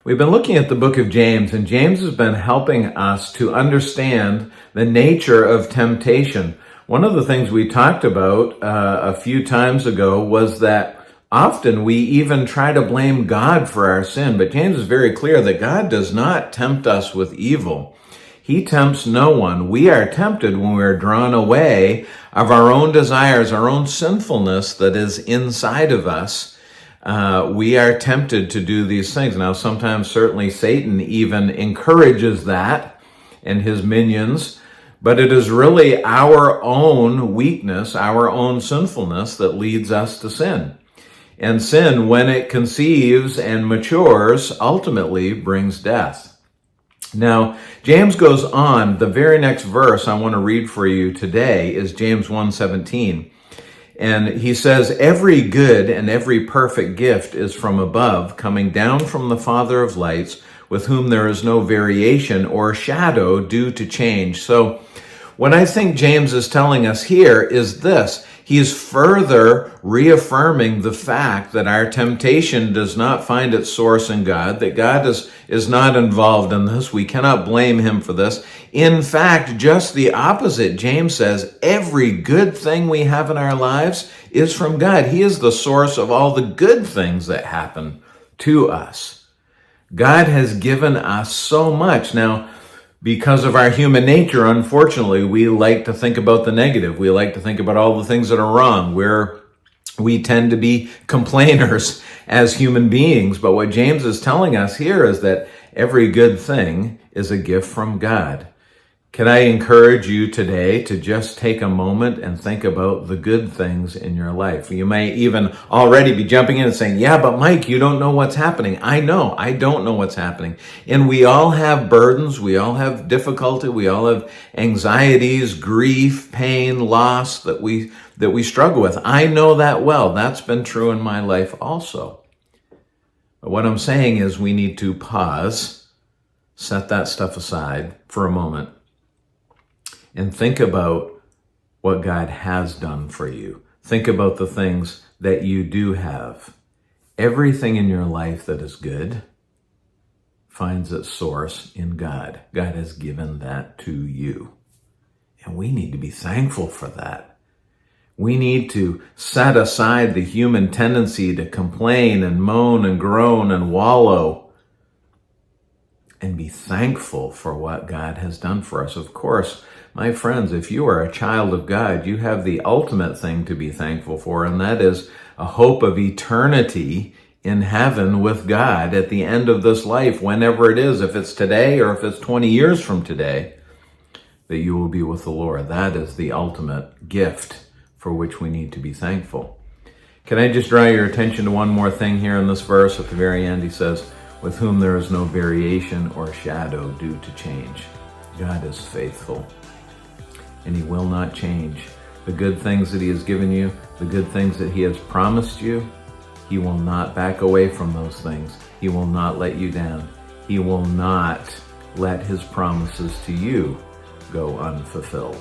We've been looking at the book of James, and James has been helping us to understand the nature of temptation. One of the things we talked about a few times ago was that often we even try to blame God for our sin, but James is very clear that God does not tempt us with evil. He tempts no one. We are tempted when we are drawn away of our own desires, our own sinfulness that is inside of us. We are tempted to do these things. Now, sometimes certainly Satan even encourages that and his minions, but it is really our own weakness, our own sinfulness that leads us to sin. And sin, when it conceives and matures, ultimately brings death. Now, James goes on. The very next verse I want to read for you today is James 1:17. And he says, "Every good and every perfect gift is from above, coming down from the Father of lights, with whom there is no variation or shadow due to change." So what I think James is telling us here is this. He is further reaffirming the fact that our temptation does not find its source in God, that God is not involved in this. We cannot blame him for this. In fact, just the opposite. James says every good thing we have in our lives is from God. He is the source of all the good things that happen to us. God has given us so much. Now, because of our human nature, unfortunately, we like to think about the negative. We like to think about all the things that are wrong. We tend to be complainers as human beings. But what James is telling us here is that every good thing is a gift from God. Can I encourage you today to just take a moment and think about the good things in your life? You may even already be jumping in and saying, "Yeah, but Mike, you don't know what's happening." I know, I don't know what's happening. And we all have burdens. We all have difficulty. We all have anxieties, grief, pain, loss that we struggle with. I know that well. That's been true in my life also. But what I'm saying is we need to pause, set that stuff aside for a moment, and think about what God has done for you. Think about the things that you do have. Everything in your life that is good finds its source in God. God has given that to you. And we need to be thankful for that. We need to set aside the human tendency to complain and moan and groan and wallow and be thankful for what God has done for us. Of course, my friends, if you are a child of God, you have the ultimate thing to be thankful for, and that is a hope of eternity in heaven with God at the end of this life, whenever it is, if it's today or if it's 20 years from today, that you will be with the Lord. That is the ultimate gift for which we need to be thankful. Can I just draw your attention to one more thing here in this verse? At the very end, he says, "With whom there is no variation or shadow due to change." God is faithful, and he will not change. The good things that he has given you, the good things that he has promised you, he will not back away from those things. He will not let you down. He will not let his promises to you go unfulfilled.